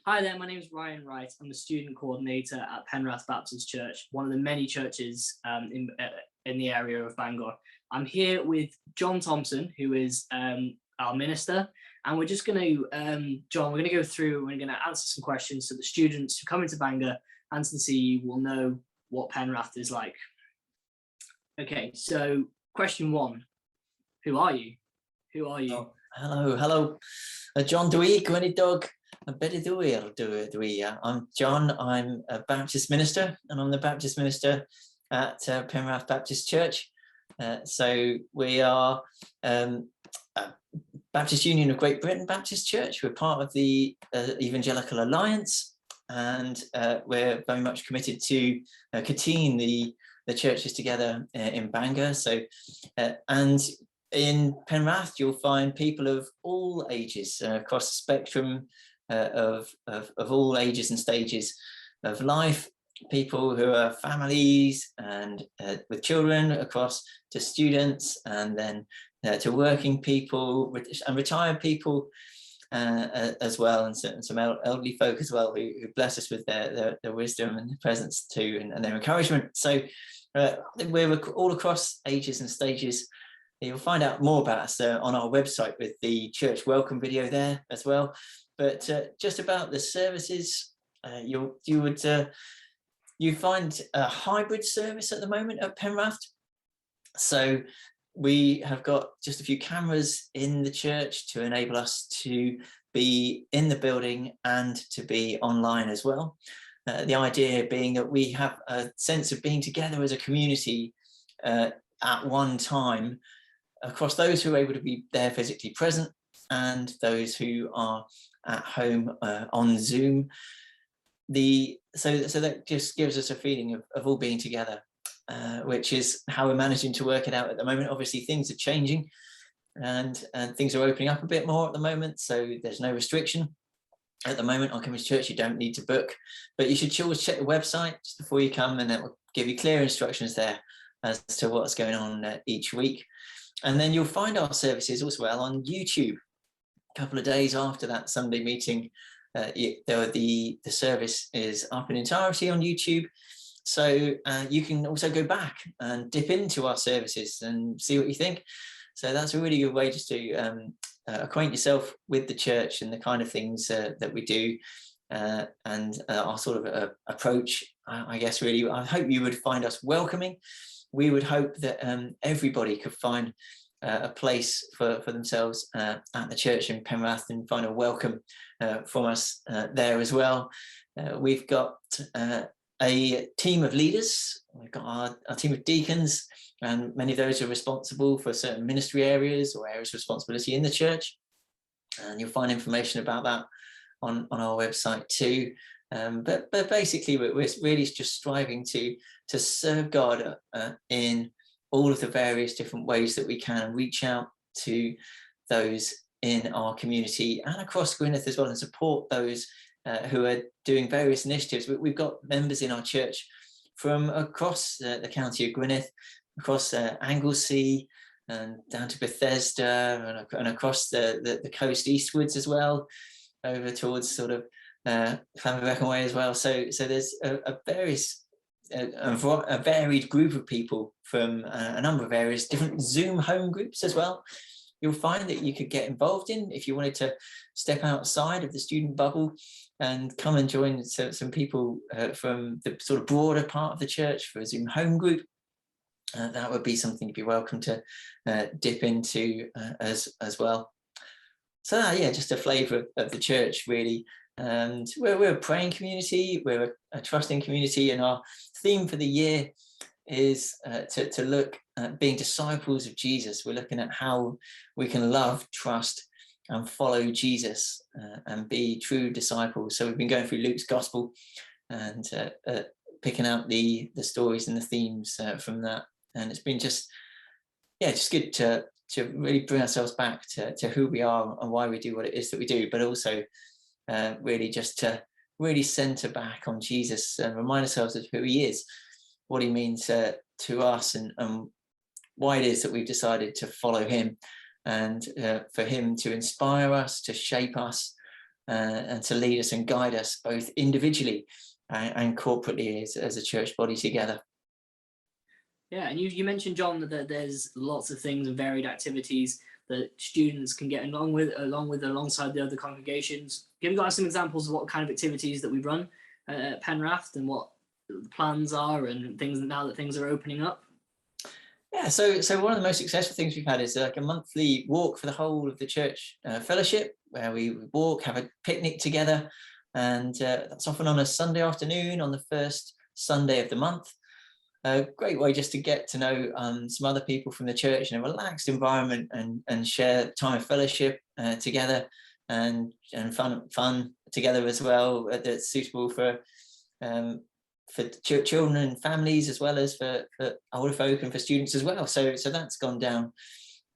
Hi there, my name is Ryan Wright. I'm the student coordinator at Penrath Baptist Church, one of the many churches in the area of Bangor. I'm here with John Thompson, who is our minister, and we're just going to, John, we're going to go through and we're going to answer some questions so the students who come into Bangor and to the CE will know what Penrath is like. Okay, so question one, who are you? Who are you? Oh, hello. John Dewey, Gwynedd Dog. I'm John. I'm a Baptist minister, and I'm the Baptist minister at Penrath Baptist Church. So we are Baptist Union of Great Britain Baptist Church. We're part of the Evangelical Alliance, and we're very much committed to continuing the churches together in Bangor. So and in Penrath, you'll find people of all ages across the spectrum of all ages and stages of life, people who are families and with children, across to students, and then to working people and retired people as well, and some elderly folk as well who bless us with their wisdom and their presence too, and their encouragement. So we're all across ages and stages. You'll find out more about us on our website with the church welcome video there as well. But just about the services, you find a hybrid service at the moment at Penrath. So we have got just a few cameras in the church to enable us to be in the building and to be online as well. The idea being that we have a sense of being together as a community at one time, across those who are able to be there physically present and those who are at home on Zoom. So that just gives us a feeling of all being together, which is how we're managing to work it out at the moment. Obviously, things are changing and things are opening up a bit more at the moment, so there's no restriction. At the moment on Cambridge Church, you don't need to book, but you should always check the website just before you come, and it will give you clear instructions there as to what's going on each week. And then you'll find our services as well on YouTube. A couple of days after that Sunday meeting, the service is up in entirety on YouTube. So you can also go back and dip into our services and see what you think. So that's a really good way just to acquaint yourself with the church and the kind of things that we do, and our sort of approach, I guess, really. I hope you would find us welcoming. We would hope that everybody could find a place for themselves at the church in Penrath and find a welcome from us there as well. We've got a team of leaders. We've got our team of deacons, and many of those are responsible for certain ministry areas or areas of responsibility in the church. And you'll find information about that on our website too. But basically, we're really just striving to serve God in all of the various different ways that we can, and reach out to those in our community and across Gwynedd as well, and support those who are doing various initiatives. We've got members in our church from across the county of Gwynedd, across Anglesey and down to Bethesda, and across the coast eastwards as well, over towards sort of Llanfairpwllgwynedd way as well. So there's a varied group of people from a number of areas, different Zoom home groups as well. You'll find that you could get involved in if you wanted to step outside of the student bubble and come and join some people from the sort of broader part of the church for a Zoom home group. That would be something you'd be welcome to dip into as well. So yeah, just a flavour of the church really. And we're a praying community, we're a trusting community, and our theme for the year is to look at being disciples of Jesus. We're looking at how we can love, trust, and follow Jesus and be true disciples. So we've been going through Luke's Gospel and picking out the stories and the themes from that, and it's been just good to really bring ourselves back to who we are and why we do what it is that we do, but also really just to really center back on Jesus and remind ourselves of who he is, what he means to us, and why it is that we've decided to follow him, and for him to inspire us, to shape us, and to lead us and guide us both individually and corporately as a church body together. Yeah, and you mentioned, John, that there's lots of things and varied activities that students can get alongside the other congregations. Have you got some examples of what kind of activities that we run at Penrath and what the plans are and things now that things are opening up? Yeah, so one of the most successful things we've had is like a monthly walk for the whole of the church fellowship, where we walk, have a picnic together, and that's often on a Sunday afternoon on the first Sunday of the month. A great way just to get to know some other people from the church in a relaxed environment and share time of fellowship together and fun together as well, that's suitable for children and families, as well as for older folk and for students as well. So that's gone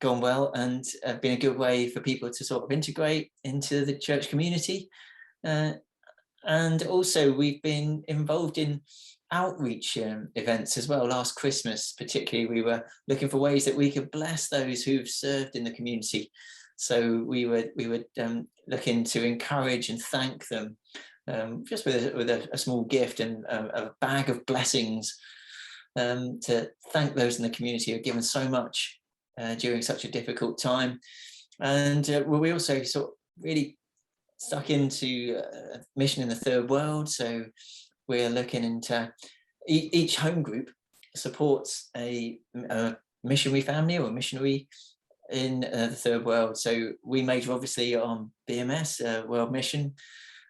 well, and been a good way for people to sort of integrate into the church community. And also we've been involved in outreach events as well. Last Christmas particularly, we were looking for ways that we could bless those who've served in the community. So we would looking to encourage and thank them just with a small gift and a bag of blessings, to thank those in the community who have given so much during such a difficult time. And we also sort of really stuck into mission in the third world. So we're looking into each home group supports a missionary family or a missionary in the third world. So we major obviously on BMS, World Mission,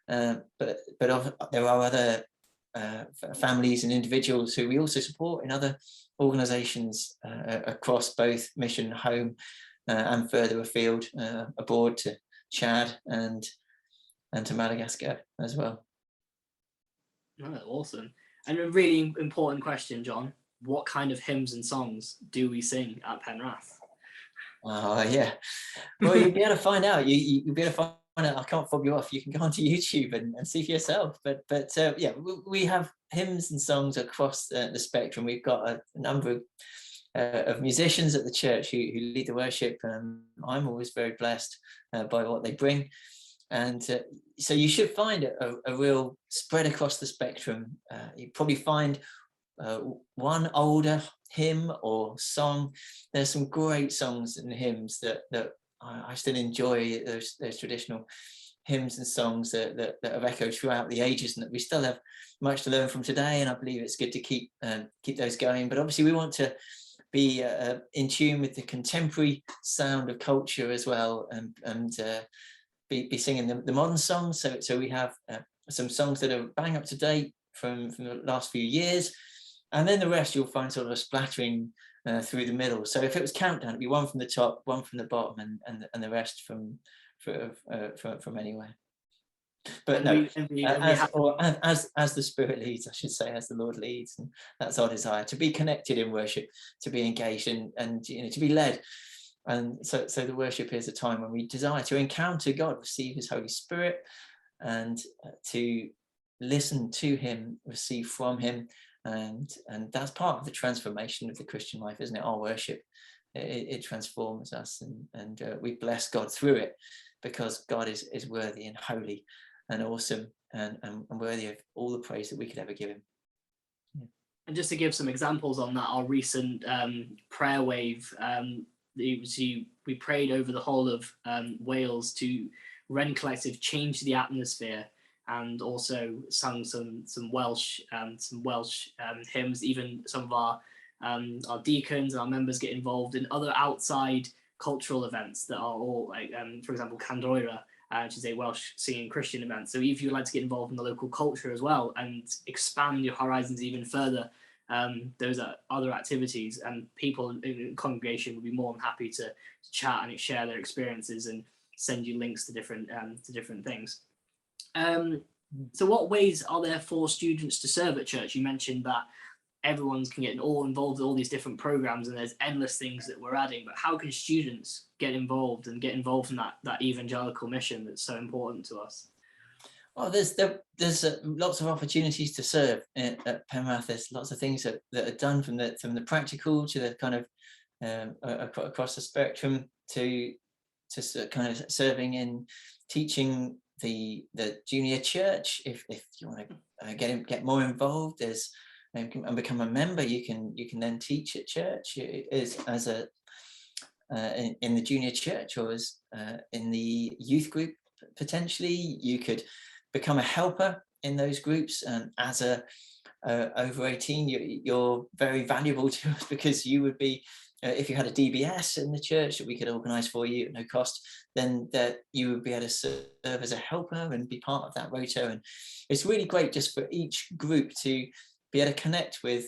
but there are other families and individuals who we also support in other organisations across both mission, home, and further afield, abroad to Chad and to Madagascar as well. Oh, awesome. And a really important question, John. What kind of hymns and songs do we sing at Penrath? Oh yeah, well, you'll be able to find out. You'll be able to find out. I can't fob you off. You can go onto YouTube and see for yourself. But yeah, we have hymns and songs across the spectrum. We've got a number of musicians at the church who lead the worship. I'm always very blessed by what they bring. And so you should find a real spread across the spectrum. You probably find one older hymn or song. There's some great songs and hymns that I still enjoy, those traditional hymns and songs that have echoed throughout the ages, and that we still have much to learn from today. And I believe it's good to keep those going. But obviously we want to be in tune with the contemporary sound of culture as well, and be singing the modern songs. So we have some songs that are bang up to date from the last few years, and then the rest you'll find sort of a splattering through the middle. So if it was countdown, it'd be one from the top, one from the bottom, and the rest from anywhere. But no, as the Spirit leads, I should say, as the Lord leads, and that's our desire, to be connected in worship, to be engaged and to be led. And so the worship is a time when we desire to encounter God, receive His Holy Spirit, and to listen to Him, receive from Him, and that's part of the transformation of the Christian life, isn't it? Our worship, it transforms us, and we bless God through it, because God is worthy and holy and awesome and worthy of all the praise that we could ever give Him. Yeah. And just to give some examples on that, our recent prayer wave. We prayed over the whole of Wales to Wren Collective change the atmosphere, and also sung some Welsh hymns. Even some of our deacons and our members get involved in other outside cultural events that are all like, for example, Candroira, which is a Welsh singing Christian event. So if you'd like to get involved in the local culture as well and expand your horizons even further, those are other activities, and people in the congregation would be more than happy to chat and share their experiences and send you links to different things. So what ways are there for students to serve at church? You mentioned that everyone can get all involved in all these different programs, and there's endless things that we're adding, but how can students get involved in that evangelical mission that's so important to us? Well, there's lots of opportunities to serve at Penrath. There's lots of things that are done from the practical to the kind of across the spectrum to kind of serving in teaching the junior church. If you want to get more involved, there's and become a member, you can then teach at church as a in the junior church, or as in the youth group. Potentially you could become a helper in those groups, and as a over 18 you're very valuable to us, because you would be if you had a DBS in the church that we could organize for you at no cost, then that you would be able to serve as a helper and be part of that rota. And it's really great just for each group to be able to connect with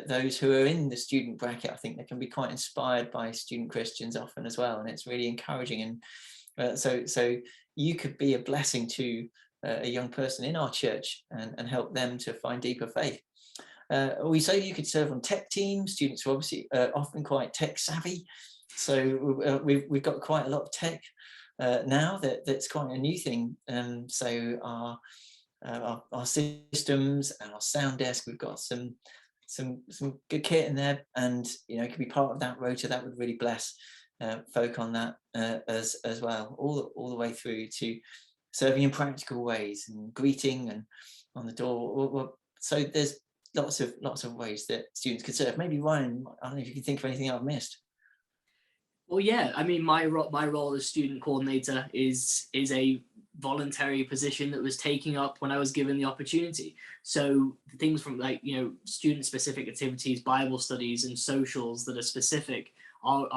those who are in the student bracket. I think they can be quite inspired by student Christians often as well, and it's really encouraging. And so you could be a blessing to a young person in our church and help them to find deeper faith. We say you could serve on tech teams. Students are obviously often quite tech savvy, so we've got quite a lot of tech now that's quite a new thing. So our systems and our sound desk, we've got some good kit in there, and it could be part of that rota. That would really bless folk on that as well, all the way through to serving in practical ways and greeting and on the door. So there's lots of ways that students could serve. Maybe Ryan, I don't know if you can think of anything I've missed. Well, yeah, I mean, my role as student coordinator is a voluntary position that was taken up when I was given the opportunity. So things from student specific activities, Bible studies, and socials that are specific are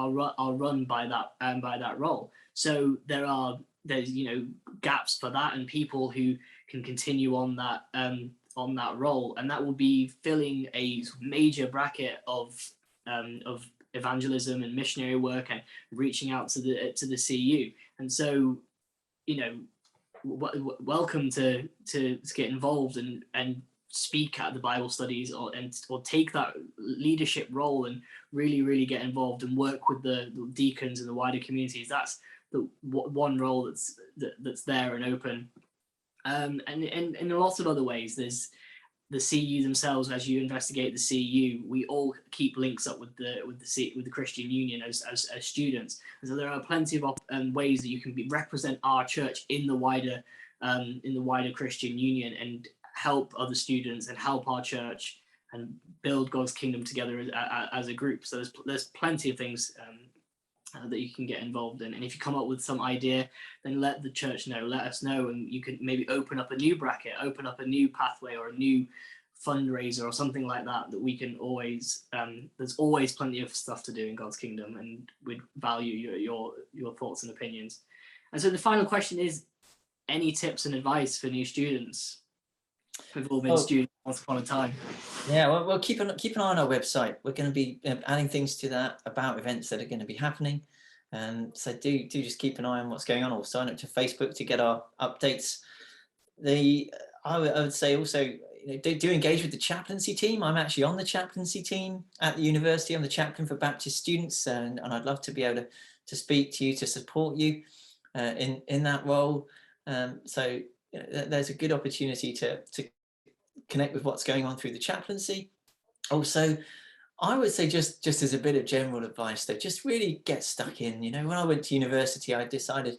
run by that role. So there's gaps for that, and people who can continue on that role, and that will be filling a major bracket of evangelism and missionary work and reaching out to the CU. And so welcome to get involved and speak at the Bible studies, or take that leadership role and really get involved and work with the deacons and the wider communities. That's the one role that's there and open. And in lots of other ways, there's the CU themselves. As you investigate the CU, we all keep links up with the Christian Union as students, and so there are plenty of ways that you can represent our church in the wider Christian Union, and help other students and help our church and build God's kingdom together as a group. So there's plenty of things that you can get involved in. And if you come up with some idea, then let the church know, let us know, and you can maybe open up a new bracket, open up a new pathway or a new fundraiser or something like that we can always there's always plenty of stuff to do in God's kingdom, and we'd value your thoughts and opinions. And so the final question is, any tips and advice for new students? We've all been students once upon a time. Yeah, well, keep an eye on our website. We're going to be adding things to that about events that are going to be happening, and so do just keep an eye on what's going on, or sign up to Facebook to get our updates. I would say also, do engage with the chaplaincy team. I'm actually on the chaplaincy team at the university. I'm the chaplain for Baptist students, and I'd love to be able to speak to you, to support you in that role. So there's a good opportunity to connect with what's going on through the chaplaincy. Also, I would say just as a bit of general advice, though, just really get stuck in. When I went to university, I decided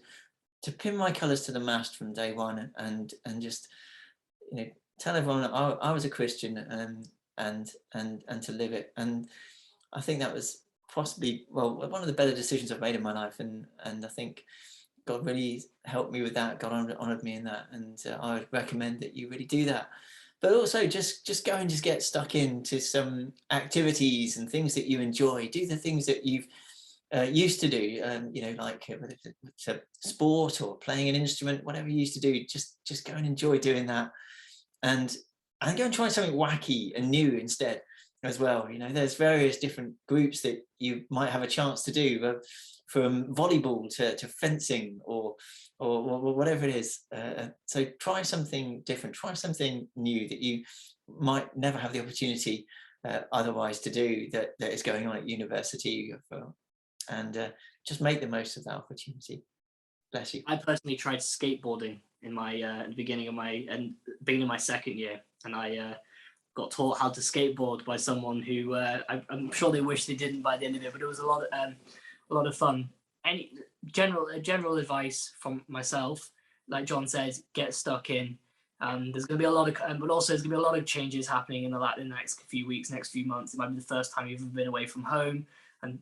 to pin my colours to the mast from day one, and just tell everyone I was a Christian, and to live it. And I think that was possibly one of the better decisions I've made in my life, and I think God really helped me with that. God honoured me in that, and I would recommend that you really do that. But also just go and just get stuck into some activities and things that you enjoy. Do the things that you've used to do, like whether it's a sport or playing an instrument, whatever you used to do, just go and enjoy doing that, and go and try something wacky and new instead as well. There's various different groups that you might have a chance to do, from volleyball to fencing or whatever it is. So try something different, try something new that you might never have the opportunity otherwise to do, that is going on at university, and just make the most of that opportunity. Bless you. I personally tried skateboarding in my at the beginning of my second year, and I got taught how to skateboard by someone who I'm sure they wish they didn't by the end of it, but it was a lot of fun. Any general advice from myself: like John says, get stuck in. There's going to be a lot of, but also there's going to be a lot of changes happening in the next few weeks, next few months. It might be the first time you've ever been away from home, and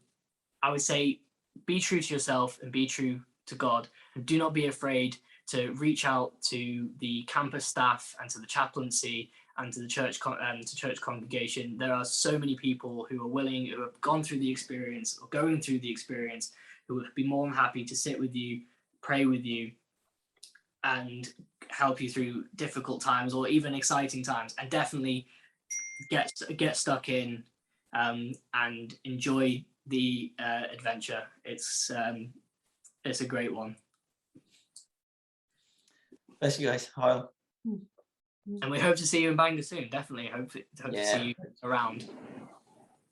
I would say, be true to yourself and be true to God, and do not be afraid to reach out to the campus staff and to the chaplaincy and to the church congregation. There are so many people who are willing, who have gone through the experience or going through the experience, who would be more than happy to sit with you, pray with you, and help you through difficult times or even exciting times. And definitely get stuck in and enjoy the adventure. It's a great one. Bless you guys. Hi. And we hope to see you in Bangor soon. Definitely hope to see you around.